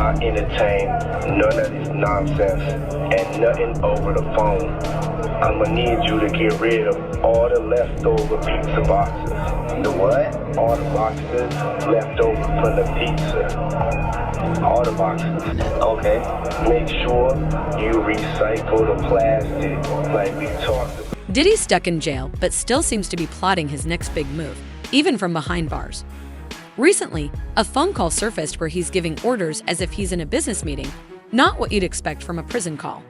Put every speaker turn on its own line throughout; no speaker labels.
not entertain none of this nonsense and nothing over the phone. I'm gonna need you to get rid of all the leftover pizza boxes.
The what?
All the boxes left over from the pizza. All the boxes.
Okay.
Make sure you recycle the plastic like we talked about.
Diddy's stuck in jail, but still seems to be plotting his next big move, even from behind bars. Recently, a phone call surfaced where he's giving orders as if he's in a business meeting, not what you'd expect from a prison call.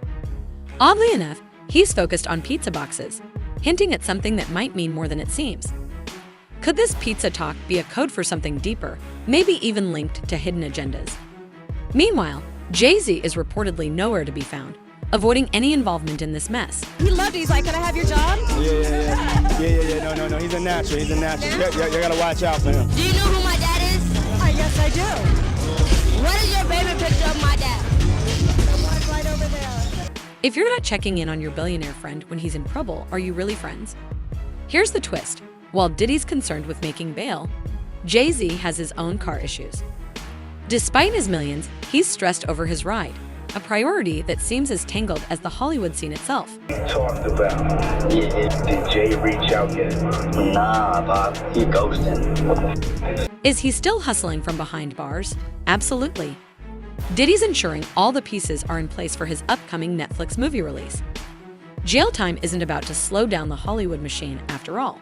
Oddly enough, he's focused on pizza boxes, hinting at something that might mean more than it seems. Could this pizza talk be a code for something deeper, maybe even linked to hidden agendas? Meanwhile, Jay-Z is reportedly nowhere to be found, avoiding any involvement in this mess.
He loved it. He's like, can I have your job?
Yeah. No. He's a natural. You gotta watch out for him.
Do you know who my dad is?
Yes, I do.
What is your favorite picture of my dad?
The one right over there.
If you're not checking in on your billionaire friend when he's in trouble, are you really friends? Here's the twist. While Diddy's concerned with making bail, Jay-Z has his own car issues. Despite his millions, he's stressed over his ride, a priority that seems as tangled as the Hollywood scene itself.
We talked about. Did Jay reach out yet?
Nah, Bob. He ghosting.
Is he still hustling from behind bars? Absolutely. Diddy's ensuring all the pieces are in place for his upcoming Netflix movie release. Jail time isn't about to slow down the Hollywood machine after all.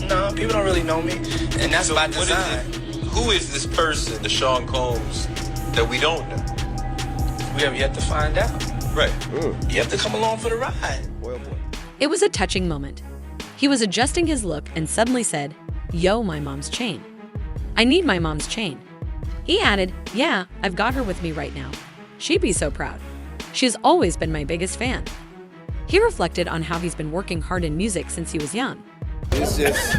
No, people don't really know me, and that's by design.
Who is this person, the Sean Combs, that we don't know?
We have yet to find out.
Right.
You have to come along for the ride.
Well, boy.
It was a touching moment. He was adjusting his look and suddenly said, "Yo, my mom's chain. I need my mom's chain." He added, "Yeah, I've got her with me right now. She'd be so proud. She's always been my biggest fan." He reflected on how he's been working hard in music since he was young.
It's just,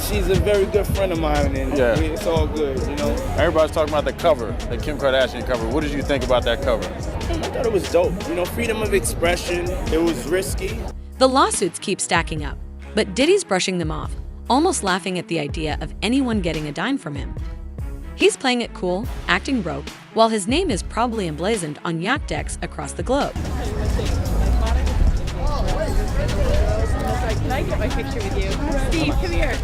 she's a very good friend of mine, and it's all good, you know.
Everybody's talking about the cover, the Kim Kardashian cover. What did you think about that cover?
I thought it was dope. You know, freedom of expression. It was risky.
The lawsuits keep stacking up, but Diddy's brushing them off, almost laughing at the idea of anyone getting a dime from him. He's playing it cool, acting broke, while his name is probably emblazoned on yacht decks across the globe.
Can I get my picture with you? Steve, come here.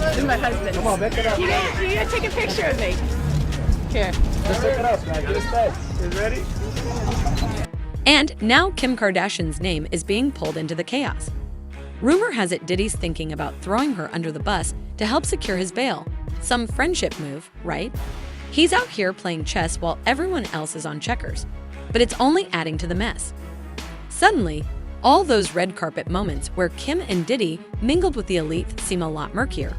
This is my husband.
Come on, back it up.
You gotta take a picture of me. Here.
Just pick it up, man. Get it set. You ready?
And now Kim Kardashian's name is being pulled into the chaos. Rumor has it Diddy's thinking about throwing her under the bus to help secure his bail. Some friendship move, right? He's out here playing chess while everyone else is on checkers, but it's only adding to the mess. Suddenly, all those red carpet moments where Kim and Diddy mingled with the elite seem a lot murkier,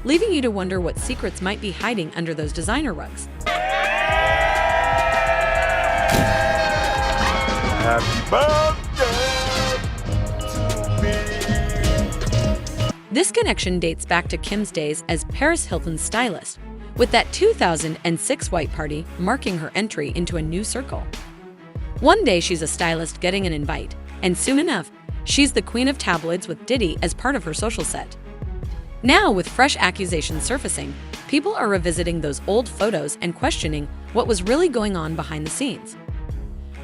leaving you to wonder what secrets might be hiding under those designer rugs.
Happy birthday to me.
This connection dates back to Kim's days as Paris Hilton's stylist, with that 2006 white party marking her entry into a new circle. One day she's a stylist getting an invite, and soon enough, she's the queen of tabloids with Diddy as part of her social set. Now, with fresh accusations surfacing, people are revisiting those old photos and questioning what was really going on behind the scenes.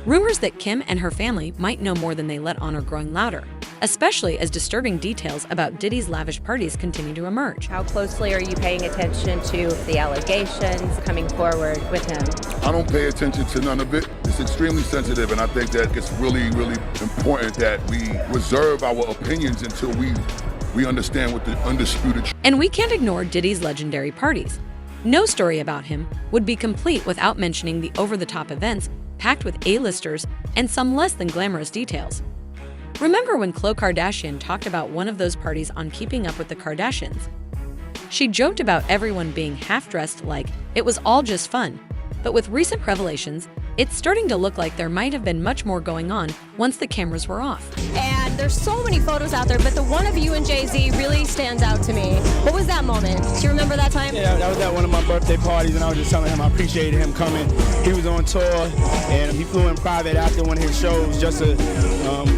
Rumors that Kim and her family might know more than they let on are growing louder, especially as disturbing details about Diddy's lavish parties continue to emerge.
How closely are you paying attention to the allegations coming forward with him?
I don't pay attention to none of it. It's extremely sensitive, and I think that it's really, really important that we reserve our opinions until we understand what the undisputed truth.
And we can't ignore Diddy's legendary parties. No story about him would be complete without mentioning the over-the-top events packed with A-listers and some less than glamorous details. Remember when Khloe Kardashian talked about one of those parties on Keeping Up with the Kardashians? She joked about everyone being half-dressed like it was all just fun, but with recent revelations, it's starting to look like there might have been much more going on once the cameras were off.
And there's so many photos out there, but the one of you and Jay-Z really stands out to me. What was that moment? Do you remember that time?
Yeah, that was at one of my birthday parties, and I was just telling him I appreciated him coming. He was on tour, and he flew in private after one of his shows just to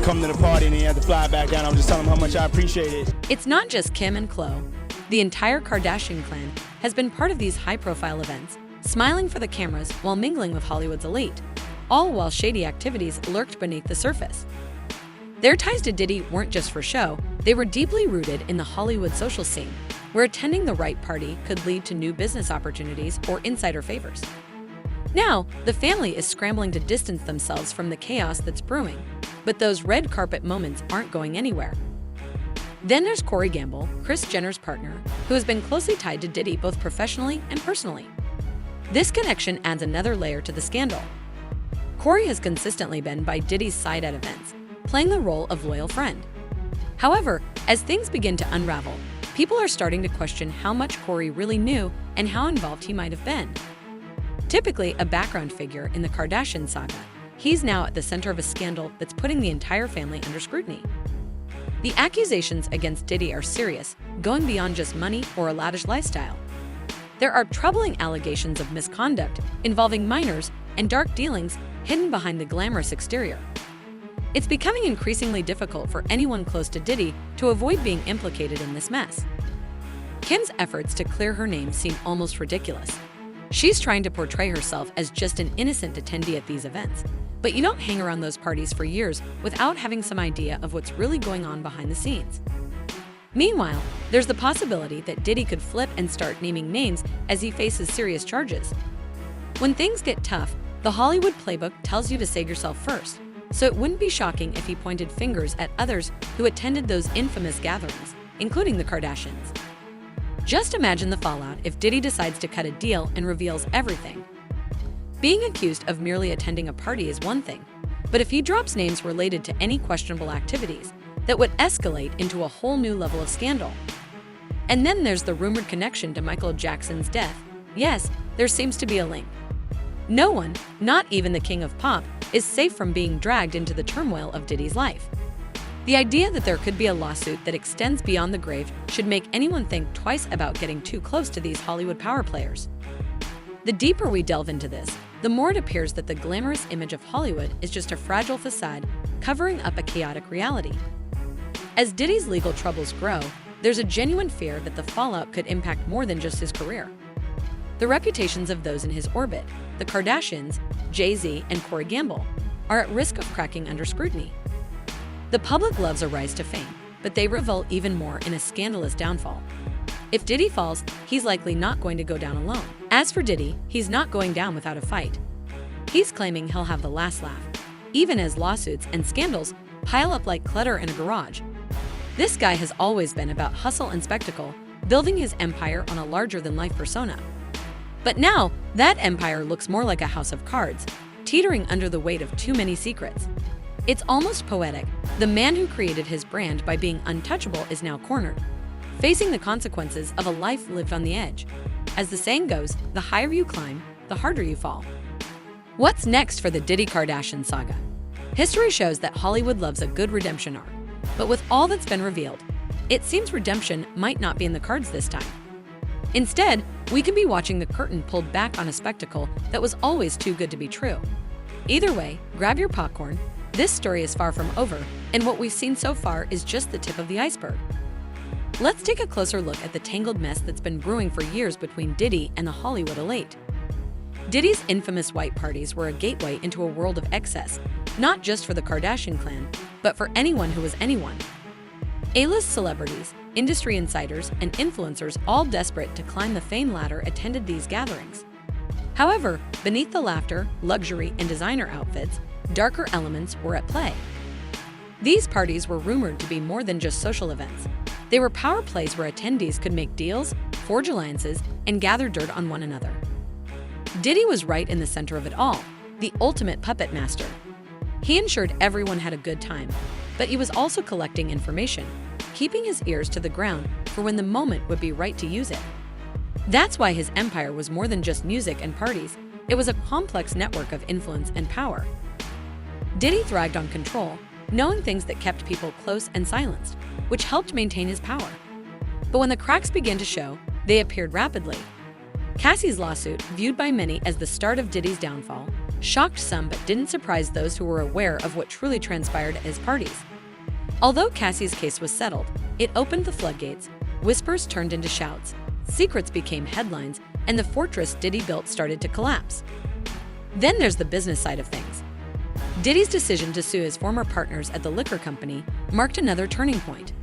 come to the party, and he had to fly back down. I was just telling him how much I appreciate it.
It's not just Kim and Khloe. The entire Kardashian clan has been part of these high-profile events, smiling for the cameras while mingling with Hollywood's elite, all while shady activities lurked beneath the surface. Their ties to Diddy weren't just for show, they were deeply rooted in the Hollywood social scene, where attending the right party could lead to new business opportunities or insider favors. Now, the family is scrambling to distance themselves from the chaos that's brewing, but those red carpet moments aren't going anywhere. Then there's Corey Gamble, Kris Jenner's partner, who has been closely tied to Diddy both professionally and personally. This connection adds another layer to the scandal. Corey has consistently been by Diddy's side at events, playing the role of loyal friend. However, as things begin to unravel, people are starting to question how much Corey really knew and how involved he might have been. Typically a background figure in the Kardashian saga, he's now at the center of a scandal that's putting the entire family under scrutiny. The accusations against Diddy are serious, going beyond just money or a lavish lifestyle. There are troubling allegations of misconduct involving minors and dark dealings hidden behind the glamorous exterior. It's becoming increasingly difficult for anyone close to Diddy to avoid being implicated in this mess. Kim's efforts to clear her name seem almost ridiculous. She's trying to portray herself as just an innocent attendee at these events, but you don't hang around those parties for years without having some idea of what's really going on behind the scenes. Meanwhile, there's the possibility that Diddy could flip and start naming names as he faces serious charges. When things get tough, the Hollywood playbook tells you to save yourself first, so it wouldn't be shocking if he pointed fingers at others who attended those infamous gatherings, including the Kardashians. Just imagine the fallout if Diddy decides to cut a deal and reveals everything. Being accused of merely attending a party is one thing, but if he drops names related to any questionable activities, that would escalate into a whole new level of scandal. And then there's the rumored connection to Michael Jackson's death. Yes, there seems to be a link. No one, not even the king of pop, is safe from being dragged into the turmoil of Diddy's life. The idea that there could be a lawsuit that extends beyond the grave should make anyone think twice about getting too close to these Hollywood power players. The deeper we delve into this, the more it appears that the glamorous image of Hollywood is just a fragile facade covering up a chaotic reality. As Diddy's legal troubles grow, there's a genuine fear that the fallout could impact more than just his career. The reputations of those in his orbit, the Kardashians, Jay-Z, and Corey Gamble, are at risk of cracking under scrutiny. The public loves a rise to fame, but they revel even more in a scandalous downfall. If Diddy falls, he's likely not going to go down alone. As for Diddy, he's not going down without a fight. He's claiming he'll have the last laugh, even as lawsuits and scandals pile up like clutter in a garage. This guy has always been about hustle and spectacle, building his empire on a larger-than-life persona. But now, that empire looks more like a house of cards, teetering under the weight of too many secrets. It's almost poetic. The man who created his brand by being untouchable is now cornered, facing the consequences of a life lived on the edge. As the saying goes, the higher you climb, the harder you fall. What's next for the Diddy Kardashian saga? History shows that Hollywood loves a good redemption arc, but with all that's been revealed, it seems redemption might not be in the cards this time. Instead, we can be watching the curtain pulled back on a spectacle that was always too good to be true. Either way, grab your popcorn. This story is far from over, and what we've seen so far is just the tip of the iceberg. Let's take a closer look at the tangled mess that's been brewing for years between Diddy and the Hollywood elite. Diddy's infamous white parties were a gateway into a world of excess, not just for the Kardashian clan, but for anyone who was anyone. A-list celebrities, industry insiders, and influencers, all desperate to climb the fame ladder, attended these gatherings. However, beneath the laughter, luxury, and designer outfits, darker elements were at play. These parties were rumored to be more than just social events. They were power plays where attendees could make deals, forge alliances, and gather dirt on one another. Diddy was right in the center of it all, the ultimate puppet master. He ensured everyone had a good time, but he was also collecting information, keeping his ears to the ground for when the moment would be right to use it. That's why his empire was more than just music and parties. It was a complex network of influence and power. Diddy thrived on control, knowing things that kept people close and silenced, which helped maintain his power. But when the cracks began to show, they appeared rapidly. Cassie's lawsuit, viewed by many as the start of Diddy's downfall, shocked some but didn't surprise those who were aware of what truly transpired at his parties. Although Cassie's case was settled, it opened the floodgates. Whispers turned into shouts, secrets became headlines, and the fortress Diddy built started to collapse. Then there's the business side of things. Diddy's decision to sue his former partners at the liquor company marked another turning point.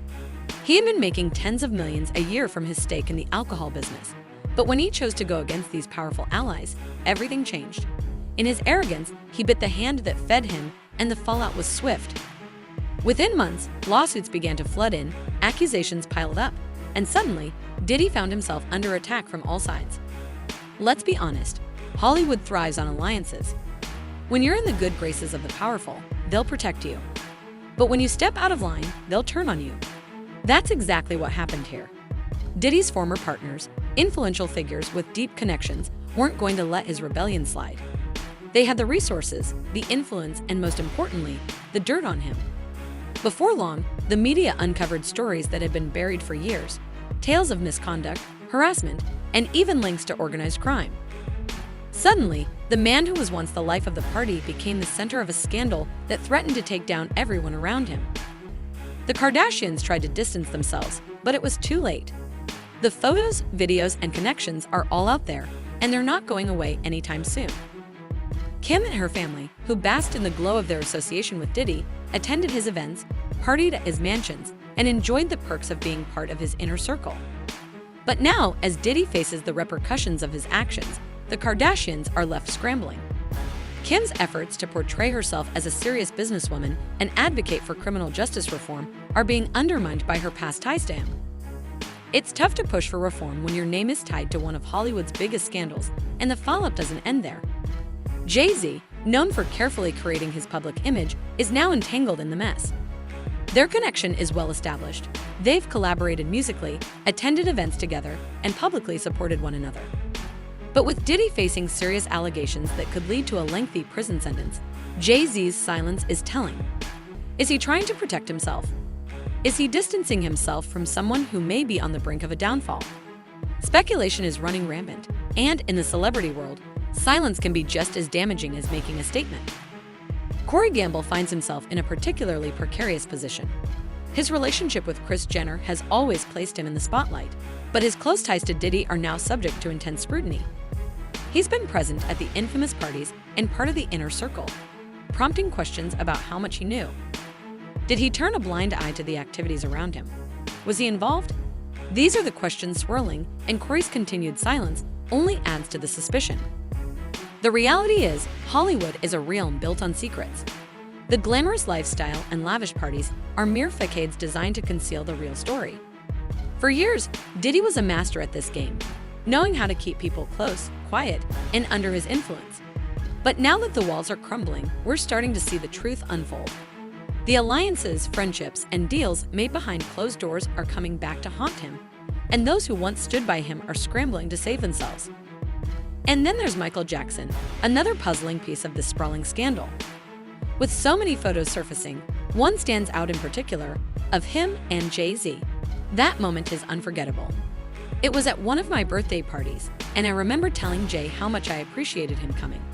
He had been making tens of millions a year from his stake in the alcohol business, but when he chose to go against these powerful allies, everything changed. In his arrogance, he bit the hand that fed him, and the fallout was swift. Within months, lawsuits began to flood in, accusations piled up, and suddenly, Diddy found himself under attack from all sides. Let's be honest, Hollywood thrives on alliances. When you're in the good graces of the powerful, they'll protect you. But when you step out of line, they'll turn on you. That's exactly what happened here. Diddy's former partners, influential figures with deep connections, weren't going to let his rebellion slide. They had the resources, the influence, and most importantly, the dirt on him. Before long, the media uncovered stories that had been buried for years, tales of misconduct, harassment, and even links to organized crime. Suddenly, the man who was once the life of the party became the center of a scandal that threatened to take down everyone around him. The Kardashians tried to distance themselves, but it was too late. The photos, videos, and connections are all out there, and they're not going away anytime soon. Kim and her family, who basked in the glow of their association with Diddy, attended his events, partied at his mansions, and enjoyed the perks of being part of his inner circle. But now, as Diddy faces the repercussions of his actions, the Kardashians are left scrambling. Kim's efforts to portray herself as a serious businesswoman and advocate for criminal justice reform are being undermined by her past ties to him. It's tough to push for reform when your name is tied to one of Hollywood's biggest scandals, and the fallout doesn't end there. Jay-Z, known for carefully creating his public image, is now entangled in the mess. Their connection is well established. They've collaborated musically, attended events together, and publicly supported one another. But with Diddy facing serious allegations that could lead to a lengthy prison sentence, Jay-Z's silence is telling. Is he trying to protect himself? Is he distancing himself from someone who may be on the brink of a downfall? Speculation is running rampant, and in the celebrity world, silence can be just as damaging as making a statement. Corey Gamble finds himself in a particularly precarious position. His relationship with Kris Jenner has always placed him in the spotlight, but his close ties to Diddy are now subject to intense scrutiny. He's been present at the infamous parties and part of the inner circle, prompting questions about how much he knew. Did he turn a blind eye to the activities around him? Was he involved? These are the questions swirling, and Corey's continued silence only adds to the suspicion. The reality is, Hollywood is a realm built on secrets. The glamorous lifestyle and lavish parties are mere facades designed to conceal the real story. For years, Diddy was a master at this game, knowing how to keep people close, quiet, and under his influence. But now that the walls are crumbling, we're starting to see the truth unfold. The alliances, friendships, and deals made behind closed doors are coming back to haunt him, and those who once stood by him are scrambling to save themselves. And then there's Michael Jackson, another puzzling piece of this sprawling scandal. With so many photos surfacing, one stands out in particular, of him and Jay-Z. That moment is unforgettable. It was at one of my birthday parties, and I remember telling Jay how much I appreciated him coming.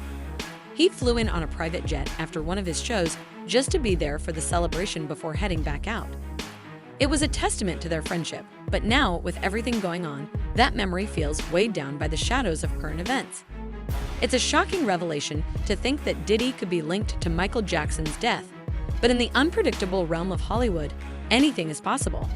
He flew in on a private jet after one of his shows just to be there for the celebration before heading back out. It was a testament to their friendship, but now, with everything going on, that memory feels weighed down by the shadows of current events. It's a shocking revelation to think that Diddy could be linked to Michael Jackson's death, but in the unpredictable realm of Hollywood, anything is possible.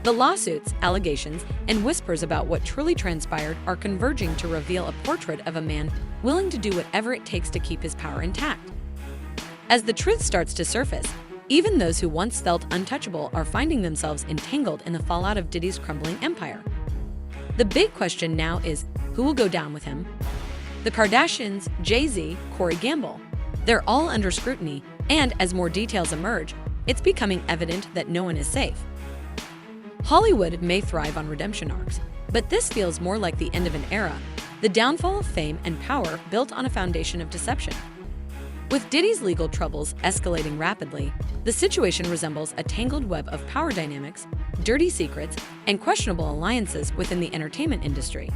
The lawsuits, allegations, and whispers about what truly transpired are converging to reveal a portrait of a man willing to do whatever it takes to keep his power intact. As the truth starts to surface, even those who once felt untouchable are finding themselves entangled in the fallout of Diddy's crumbling empire. The big question now is, who will go down with him? The Kardashians, Jay-Z, Corey Gamble. They're all under scrutiny, and as more details emerge, it's becoming evident that no one is safe. Hollywood may thrive on redemption arcs, but this feels more like the end of an era, the downfall of fame and power built on a foundation of deception. With Diddy's legal troubles escalating rapidly, the situation resembles a tangled web of power dynamics, dirty secrets, and questionable alliances within the entertainment industry.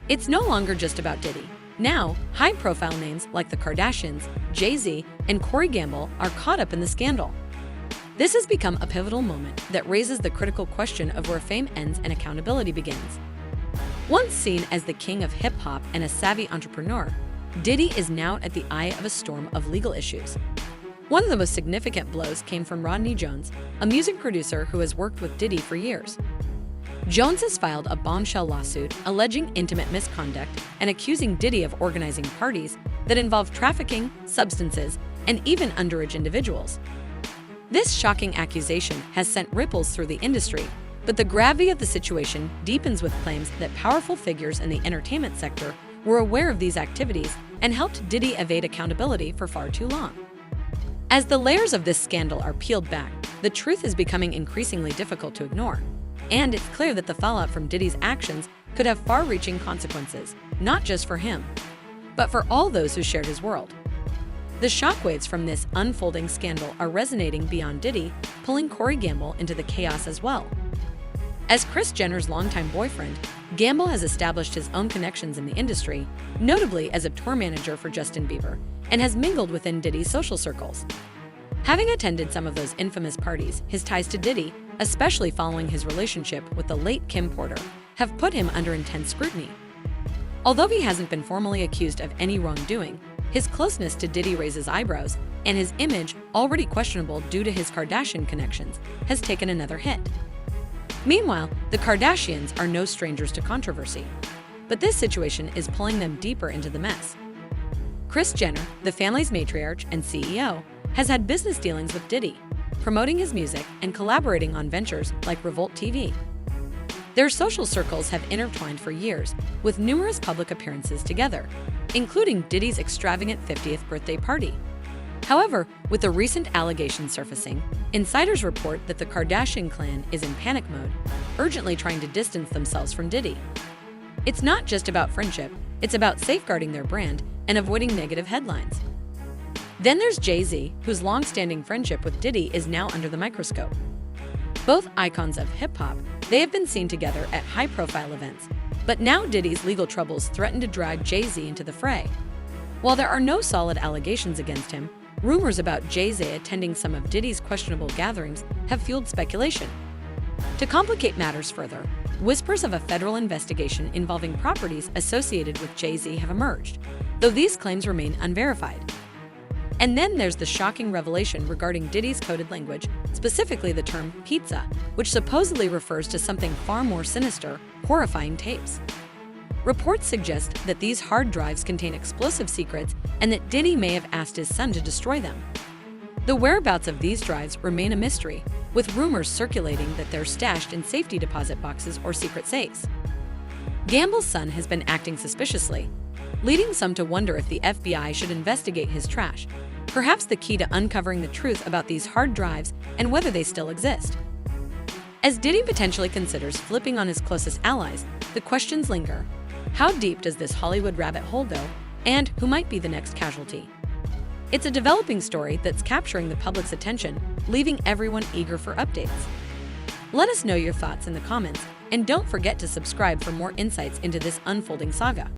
It's no longer just about Diddy. Now, high-profile names like the Kardashians, Jay-Z, and Corey Gamble are caught up in the scandal. This has become a pivotal moment that raises the critical question of where fame ends and accountability begins. Once seen as the king of hip-hop and a savvy entrepreneur, Diddy is now at the eye of a storm of legal issues. One of the most significant blows came from Rodney Jones, a music producer who has worked with Diddy for years. Jones has filed a bombshell lawsuit alleging intimate misconduct and accusing Diddy of organizing parties that involve trafficking, substances, and even underage individuals. This shocking accusation has sent ripples through the industry, but the gravity of the situation deepens with claims that powerful figures in the entertainment sector were aware of these activities and helped Diddy evade accountability for far too long. As the layers of this scandal are peeled back, the truth is becoming increasingly difficult to ignore. And it's clear that the fallout from Diddy's actions could have far-reaching consequences, not just for him, but for all those who shared his world. The shockwaves from this unfolding scandal are resonating beyond Diddy, pulling Corey Gamble into the chaos as well. As Kris Jenner's longtime boyfriend, Gamble has established his own connections in the industry, notably as a tour manager for Justin Bieber, and has mingled within Diddy's social circles. Having attended some of those infamous parties, his ties to Diddy, especially following his relationship with the late Kim Porter, have put him under intense scrutiny. Although he hasn't been formally accused of any wrongdoing, his closeness to Diddy raises eyebrows, and his image, already questionable due to his Kardashian connections, has taken another hit. Meanwhile, the Kardashians are no strangers to controversy, but this situation is pulling them deeper into the mess. Kris Jenner, the family's matriarch and CEO, has had business dealings with Diddy, promoting his music and collaborating on ventures like Revolt TV. Their social circles have intertwined for years, with numerous public appearances together, including Diddy's extravagant 50th birthday party. However, with the recent allegations surfacing, insiders report that the Kardashian clan is in panic mode, urgently trying to distance themselves from Diddy. It's not just about friendship, it's about safeguarding their brand and avoiding negative headlines. Then there's Jay-Z, whose long-standing friendship with Diddy is now under the microscope. Both icons of hip-hop, they have been seen together at high-profile events, but now Diddy's legal troubles threaten to drag Jay-Z into the fray. While there are no solid allegations against him, rumors about Jay-Z attending some of Diddy's questionable gatherings have fueled speculation. To complicate matters further, whispers of a federal investigation involving properties associated with Jay-Z have emerged, though these claims remain unverified. And then there's the shocking revelation regarding Diddy's coded language, specifically the term pizza, which supposedly refers to something far more sinister, horrifying tapes. Reports suggest that these hard drives contain explosive secrets and that Diddy may have asked his son to destroy them. The whereabouts of these drives remain a mystery, with rumors circulating that they're stashed in safety deposit boxes or secret safes. Gamble's son has been acting suspiciously, leading some to wonder if the FBI should investigate his trash, perhaps the key to uncovering the truth about these hard drives and whether they still exist. As Diddy potentially considers flipping on his closest allies, the questions linger. How deep does this Hollywood rabbit hole go, and who might be the next casualty? It's a developing story that's capturing the public's attention, leaving everyone eager for updates. Let us know your thoughts in the comments, and don't forget to subscribe for more insights into this unfolding saga.